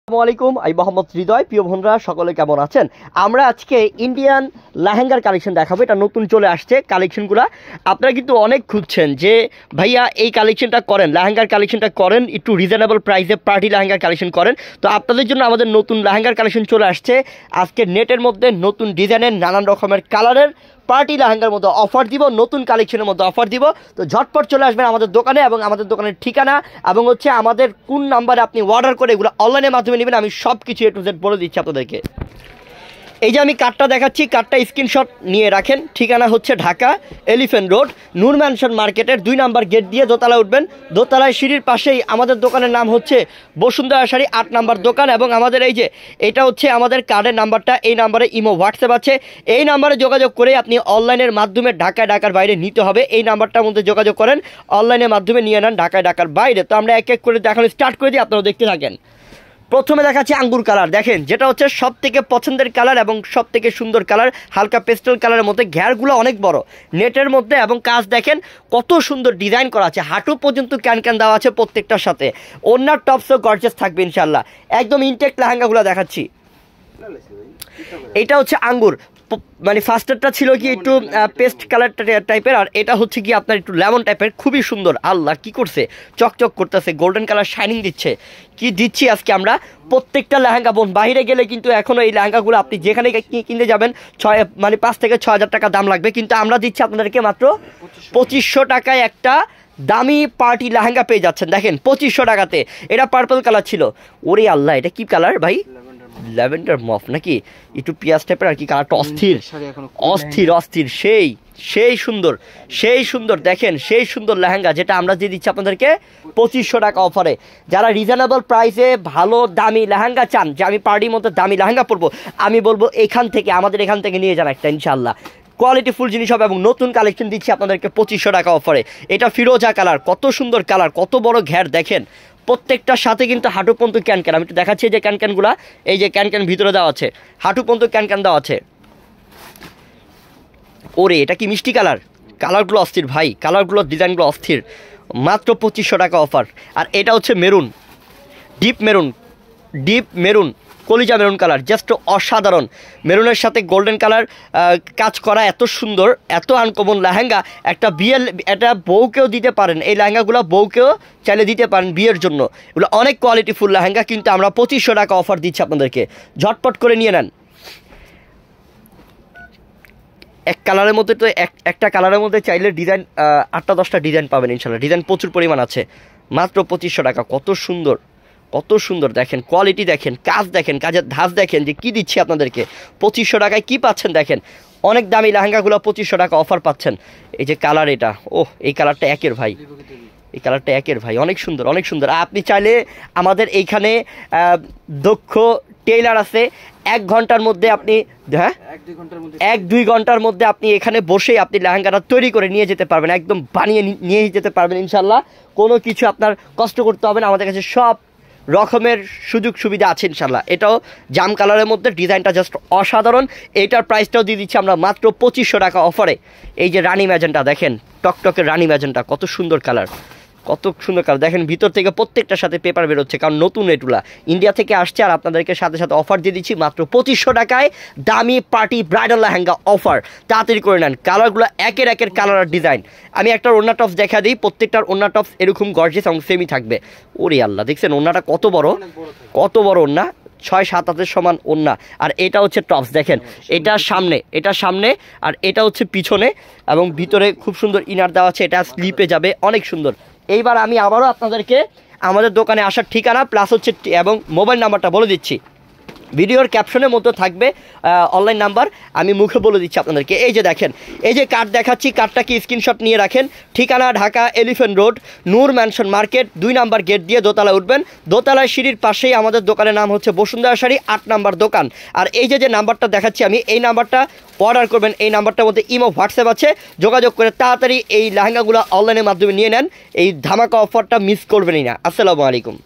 আসসালামু আলাইকুম, আমি মোহাম্মদ হৃদয়। প্রিয় বন্ধুরা সকলে কেমন আছেন? আমরা আজকে ইন্ডিয়ান লেহেঙ্গার কালেকশন দেখাবো। এটা নতুন চলে আসছে কালেকশনগুলো। আপনারা কিন্তু অনেক খুঁজছেন যে ভাইয়া এই কালেকশনটা করেন, লেহেঙ্গার কালেকশনটা করেন, একটু রিজনেবল প্রাইসে পার্টি লেহেঙ্গার কালেকশন করেন। তো আপনাদের জন্য আমাদের নতুন লেহেঙ্গার কালেকশন চলে আসছে। আজকে নেটের মধ্যে নতুন ডিজাইনের নানান রকমের কালারের পার্টি লেহেঙ্গার মধ্যে অফার দিব, নতুন কালেকশনের মধ্যে অফার দিব। তো ঝটপট চলে আসবেন আমাদের দোকানে, এবং আমাদের দোকানের ঠিকানা এবং হচ্ছে আমাদের কোন নাম্বারে আপনি অর্ডার করে এগুলো অনলাইনের মাধ্যমে নেবেন, আমি সব কিছু A to Z বলে দিচ্ছি আপনাদেরকে। এই যে আমি কার্ডটা দেখাচ্ছি, কার্ডটা স্ক্রিনশট নিয়ে রাখেন। ঠিকানা হচ্ছে ঢাকা এলিফ্যান্ট রোড, নূর ম্যানশন মার্কেটের 2 নম্বর গেট দিয়ে দোতলায় উঠবেন। দোতলায় সিঁড়ির পাশেই আমাদের দোকানের নাম হচ্ছে বসুন্ধরা শাড়ি 8 নম্বর দোকান। এবং আমাদের এই যে এটা হচ্ছে আমাদের কার্ডের নাম্বারটা, এই নাম্বারে ইমো হোয়াটসঅ্যাপ আছে। এই নাম্বারে যোগাযোগ করে আপনি অনলাইনের মাধ্যমে ঢাকার বাইরে নিতে হবে। এই নাম্বারটার মধ্যে যোগাযোগ করেন, অনলাইনের মাধ্যমে নিয়ে নেন ঢাকার বাইরে। তো আমরা এক এক করে দেখানো স্টার্ট করে দিই, আপনারা দেখতে থাকেন। প্রথমে দেখাচ্ছি আঙ্গুর কালার, দেখেন যেটা হচ্ছে সব থেকে পছন্দের কালার এবং সব থেকে সুন্দর কালার। হালকা পেস্টেল কালারের মধ্যে, ঘেরগুলো অনেক বড় নেটের মধ্যে, এবং কাজ দেখেন কত সুন্দর ডিজাইন করা আছে। হাঁটু পর্যন্ত ক্যান দেওয়া আছে প্রত্যেকটার সাথে। ওনার টপসও গর্জিয়াস থাকবে ইনশাল্লাহ। একদম ইনটেক লেহেঙ্গাগুলো দেখাচ্ছি। এটা হচ্ছে আঙ্গুর, মানে ফার্স্টারটা ছিল কি একটু পেস্ট কালার টাইপের, আর এটা হচ্ছে কি আপনার একটু লেমন টাইপের। খুবই সুন্দর, আল্লাহ কি করছে, চকচক করতেছে, গোল্ডেন কালার শাইনিং দিচ্ছে। কি দিচ্ছি আজকে আমরা প্রত্যেকটা লেহেঙ্গা বোন। বাইরে গেলে কিন্তু এখনও এই লেহেঙ্গাগুলো আপনি যেখানে কিনতে যাবেন 5 থেকে 6 হাজার টাকা দাম লাগবে, কিন্তু আমরা দিচ্ছি আপনাদেরকে মাত্র 2500 টাকায় একটা দামি পার্টি লেহেঙ্গা পেয়ে যাচ্ছেন। দেখেন 2500 টাকাতে। এটা পার্পল কালার ছিল। ওরে আল্লাহ, এটা কি কালার ভাই? ল্যাভেন্ডার মফ নাকি একটু পিয়াজ টাইপের আর কি। কালারটা অস্থির সেই সুন্দর দেখেন, সেই সুন্দর লেহেঙ্গা, যেটা আমরা দিয়ে দিচ্ছি আপনাদেরকে 2500 টাকা অফারে। যারা রিজনেবল প্রাইসে ভালো দামি লেহেঙ্গা চান, যে আমি পার্টির মধ্যে দামি লেহেঙ্গা পরবো, আমি বলবো আমাদের এখান থেকে নিয়ে যান একটা, ইনশাল্লাহ কোয়ালিটি ফুল জিনিস হবে। এবং নতুন কালেকশন দিচ্ছি আপনাদেরকে 2500 টাকা অফারে। এটা ফিরোজা কালার, কত সুন্দর কালার, কত বড় ঘের দেখেন। প্রত্যেকটার সাথে কিন্তু হাঁটু পর্যন্ত ক্যান। আমি একটু দেখাচ্ছি যে ক্যানগুলা, এই যে ক্যান ভিতরে দেওয়া আছে, হাঁটু পর্যন্ত ক্যান দেওয়া আছে। ওরে এটা কি মিষ্টি কালার, কালারগুলো অস্থির ভাই, কালারগুলো ডিজাইনগুলো অস্থির। মাত্র 2500 টাকা অফার। আর এটা হচ্ছে মেরুন, ডিপ মেরুন, কলিজা মেরুন কালার, জাস্ট অসাধারণ। মেরুনের সাথে গোল্ডেন কালার কাজ করা, এত সুন্দর, এত আনকমন লেহেঙ্গা। এটা বউকেও দিতে পারেন, এই লেহেঙ্গাগুলো বউকেও চাইলে দিতে পারেন বিয়ের জন্য। এগুলো অনেক কোয়ালিটিফুল লেহেঙ্গা, কিন্তু আমরা 2500 টাকা অফার দিচ্ছি আপনাদেরকে, ঝটপট করে নিয়ে নেন। এক কালারের মধ্যে তো একটা কালারের মধ্যে চাইলে ডিজাইন 8-10টা ডিজাইন পাবেন ইনশাল্লাহ। ডিজাইন প্রচুর পরিমাণ আছে। মাত্র 2500 টাকা। কত সুন্দর দেখেন, কোয়ালিটি দেখেন, কাজ দেখেন, কাজের ধাঁচ দেখেন, যে কি দিচ্ছি আপনাদেরকে 2500 টাকায়। কি পাচ্ছেন দেখেন, অনেক দামি লেহেঙ্গাগুলো 2500 টাকা অফার পাচ্ছেন। এই যে কালার, এটা এই কালারটা একের ভাই, অনেক সুন্দর। আপনি চাইলে আমাদের এইখানে দক্ষ টেইলার আছে, 1 ঘন্টার মধ্যে আপনি 1-2 ঘন্টার মধ্যে আপনি এখানে বসেই আপনি লেহেঙ্গাটা তৈরি করে নিয়ে যেতে পারবেন, একদম বানিয়ে নিয়ে যেতে পারবেন ইনশাল্লাহ। কোনো কিছু আপনার কষ্ট করতে হবে না, আমাদের কাছে সব রকমের সুযোগ সুবিধা আছে ইনশাল্লাহ। এটাও জাম কালারের মধ্যে, ডিজাইনটা জাস্ট অসাধারণ। এইটার প্রাইসটাও দিয়ে দিচ্ছি আমরা মাত্র 2500 টাকা অফারে। এই যে রানী ম্যাজেন্টা দেখেন, টকটকের রানী ম্যাজেন্টা, কত সুন্দর কালার দেখেন। ভিতর থেকে প্রত্যেকটার সাথে পেপার বেরোচ্ছে, কারণ নতুন এটুলা ইন্ডিয়া থেকে আসছে। আর আপনাদেরকে সাথে অফার দিয়ে দিচ্ছি মাত্র 2500 টাকায় দামি পার্টি ব্রাইডাল লেহেঙ্গা অফার। তাড়াতাড়ি করে নেন। কালারগুলো একের কালার আর ডিজাইন। আমি একটা ওড়না টপস দেখা দিই, প্রত্যেকটার ওড়না টপস এরকম গর্জিয়াস এবং সেমই থাকবে। ওরে আল্লাহ, দেখছেন ওড়নাটা কত বড় ওড়না, 6-7 হাতের সমান ওড়না। আর এটা হচ্ছে টপস, দেখেন এটা সামনে আর এটা হচ্ছে পিছনে, এবং ভিতরে খুব সুন্দর ইনার দেওয়া আছে। এটা স্লিপে যাবে, অনেক সুন্দর। এইবার আমি আবারও আপনাদেরকে আমাদের দোকানে আসার ঠিকানা প্লাস হচ্ছে এবং মোবাইল নাম্বারটা বলে দিচ্ছি। ভিডিওর ক্যাপশনের মধ্যে থাকবে অনলাইন নাম্বার, আমি মুখে বলে দিচ্ছি আপনাদেরকে। এই যে দেখেন, এই যে কার্ড দেখাচ্ছি, কার্ডটাকে স্ক্রিনশট নিয়ে রাখেন। ঠিকানা ঢাকা এলিফ্যান্ট রোড, নূর ম্যানশন মার্কেট, 2 নম্বর গেট দিয়ে দোতলায় উঠবেন। দোতলায় সিঁড়ির পাশেই আমাদের দোকানের নাম হচ্ছে বসুন্ধরা শাড়ি 8 নম্বর দোকান। আর এই যে নাম্বারটা দেখাচ্ছি আমি, এই নাম্বারটা অর্ডার করবেন। এই নাম্বারটার মধ্যে ইমো হোয়াটসঅ্যাপ আছে, যোগাযোগ করে তাড়াতাড়ি এই লেহেঙ্গাগুলো অনলাইনের মাধ্যমে নিয়ে নেন। এই ধামাকা অফারটা মিস করবেনই না। আসসালামু আলাইকুম।